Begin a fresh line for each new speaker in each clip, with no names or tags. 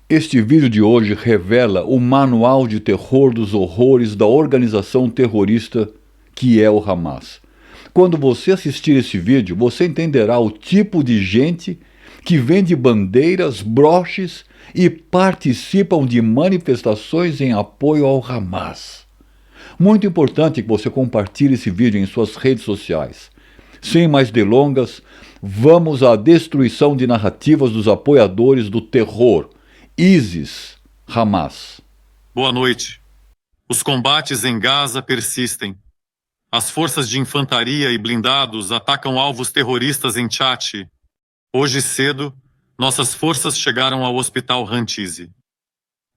Este vídeo de hoje revela o manual de terror dos horrores da organização terrorista que é o Hamas. Quando você assistir esse vídeo, você entenderá o tipo de gente que vende bandeiras, broches e participam de manifestações em apoio ao Hamas. Muito importante que você compartilhe esse vídeo em suas redes sociais. Sem mais delongas, vamos à destruição de narrativas dos apoiadores do terror. ISIS, Hamas.
Boa noite. Os combates em Gaza persistem. As forças de infantaria e blindados atacam alvos terroristas em Chati. Hoje cedo, nossas forças chegaram ao hospital Rantisi.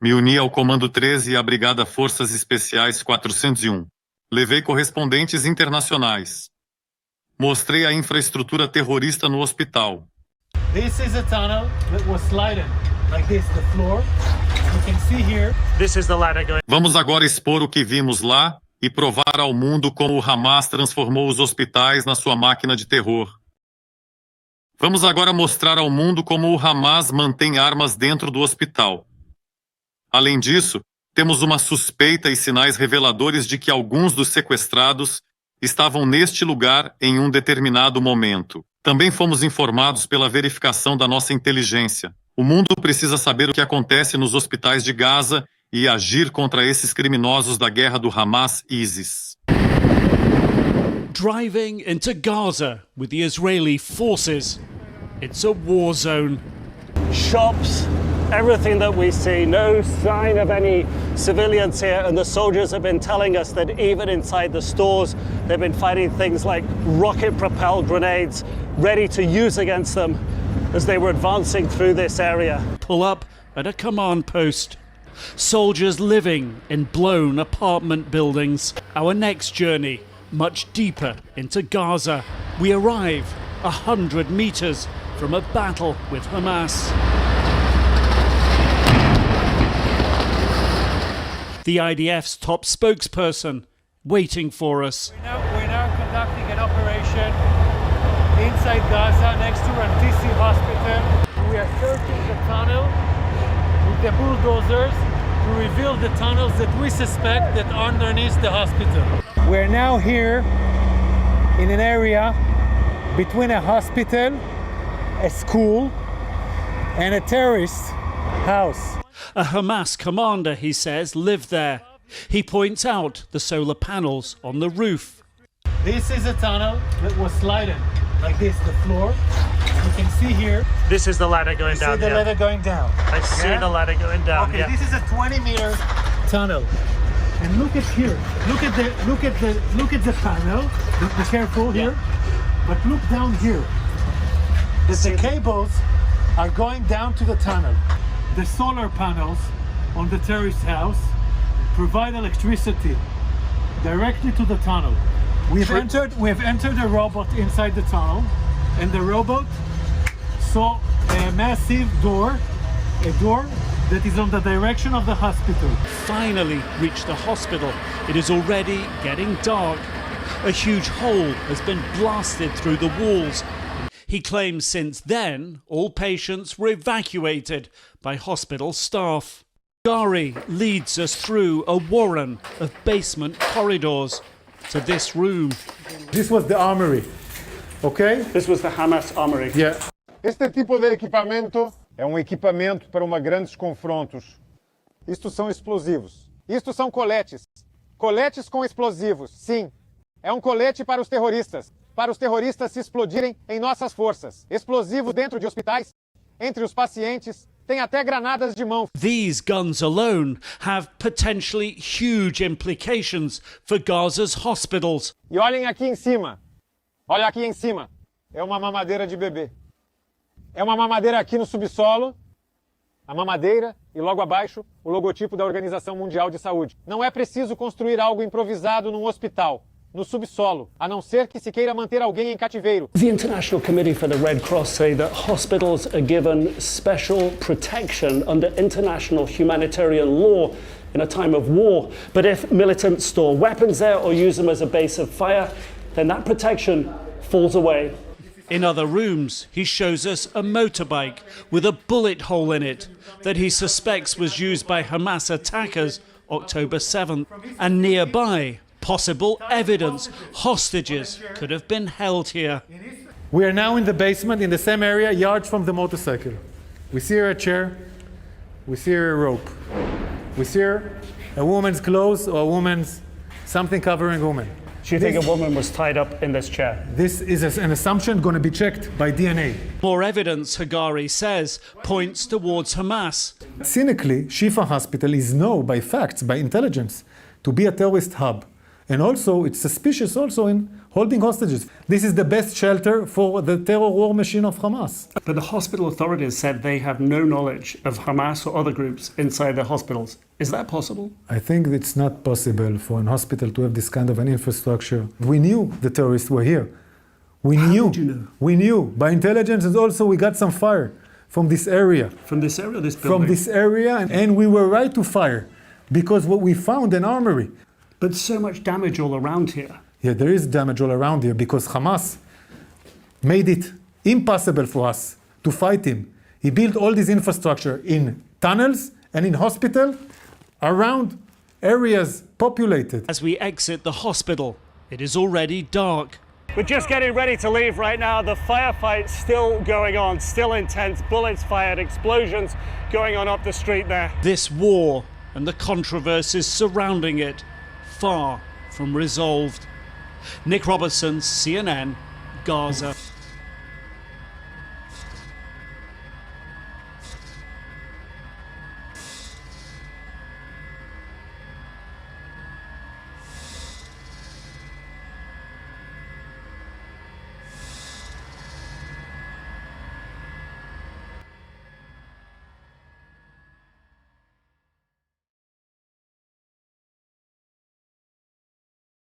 Me uni ao Comando 13 e à Brigada Forças Especiais 401. Levei correspondentes internacionais. Mostrei a infraestrutura terrorista no hospital.
This is a tunnel that was sliding like this, the floor. You can see here. This is the ladder going.
Vamos agora expor o que vimos lá e provar ao mundo como o Hamas transformou os hospitais na sua máquina de terror. Vamos agora mostrar ao mundo como o Hamas mantém armas dentro do hospital. Além disso, temos uma suspeita e sinais reveladores de que alguns dos sequestrados estavam neste lugar em um determinado momento. Também fomos informados pela verificação da nossa inteligência. O mundo precisa saber o que acontece nos hospitais de Gaza e agir contra esses criminosos da guerra do Hamas-ISIS.
Driving into Gaza with the Israeli forces. It's a war zone.
Shops, everything that we see, no sign of any civilians here, and the soldiers have been telling us that even inside the stores they've been fighting things like rocket-propelled grenades ready to use against them as they were advancing through this area.
Pull up at a command post. Soldiers living in blown apartment buildings. Our next journey, much deeper into Gaza. We arrive 100 meters from a battle with Hamas. The IDF's top spokesperson waiting for us.
We're now conducting an operation inside Gaza next to Rantisi hospital. We are searching the tunnel with the bulldozers to reveal the tunnels that we suspect that are underneath the hospital. We're now here in an area between a hospital, a school, and a terrorist house.
A Hamas commander, he says, lived there. He points out the solar panels on the roof.
This is a tunnel that was sliding like this, the floor. You can see here.
This is the ladder going down.
See the ladder going down.
I see the ladder going down.
Okay, this is a 20-meter tunnel. And look at here. Look at the tunnel. Be careful here. But look down here. The cables are going down to the tunnel. The solar panels on the terrorist house provide electricity directly to the tunnel. We've entered a robot inside the tunnel, and the robot saw a massive door, a door that is on the direction of the hospital.
Finally reached the hospital. It is already getting dark. A huge hole has been blasted through the walls. He claims since then, all patients were evacuated by hospital staff. Gari leads us through a warren of basement corridors to this room.
This was the armory, okay?
This was the Hamas armory.
Yeah.
Este tipo de equipamento é um equipamento para grandes confrontos. Isto são explosivos. Isto são coletes. Coletes com explosivos, sim. É um colete para os terroristas se explodirem em nossas forças. Explosivos dentro de hospitais, entre os pacientes, tem até granadas de mão.
These guns alone have potentially huge implications for Gaza's hospitals.
E olhem aqui em cima. Olha aqui em cima. É uma mamadeira de bebê. É uma mamadeira aqui no subsolo. A mamadeira e logo abaixo o logotipo da Organização Mundial de Saúde. Não é preciso construir algo improvisado num hospital, no subsolo, a não ser que se queira manter alguém em cativeiro.
The International Committee for the Red Cross say that hospitals are given special protection under international humanitarian law in a time of war. But if militants store weapons there or use them as a base of fire, then that protection falls away.
In other rooms, he shows us a motorbike with a bullet hole in it that he suspects was used by Hamas attackers October 7th. And nearby, possible evidence hostages could have been held here.
We are now in the basement, in the same area, yards from the motorcycle. We see here a chair, we see here a rope. We see here a woman's clothes or a woman's something covering a woman.
Do you think a woman was tied up in this chair?
This is an assumption going to be checked by DNA.
More evidence, Hagari says, points towards Hamas.
Cynically, Shifa Hospital is known by facts, by intelligence, to be a terrorist hub. And also, it's suspicious also in holding hostages. This is the best shelter for the terror war machine of Hamas.
But the hospital authorities said they have no knowledge of Hamas or other groups inside their hospitals. Is that possible?
I think it's not possible for an hospital to have this kind of an infrastructure. We knew the terrorists were here. We
How
knew.
did you know?
We knew by intelligence, and also we got some fire from this area.
From this area, this building?
From this area, and we were right to fire because what we found an armory.
But so much damage all around here.
Yeah, there is damage all around here because Hamas made it impossible for us to fight him. He built all this infrastructure in tunnels and in hospital around areas populated.
As we exit the hospital, it is already dark.
We're just getting ready to leave right now. The firefight's still going on, still intense. Bullets fired, explosions going on up the street there.
This war and the controversies surrounding it, far from resolved. Nick Robertson, CNN, Gaza.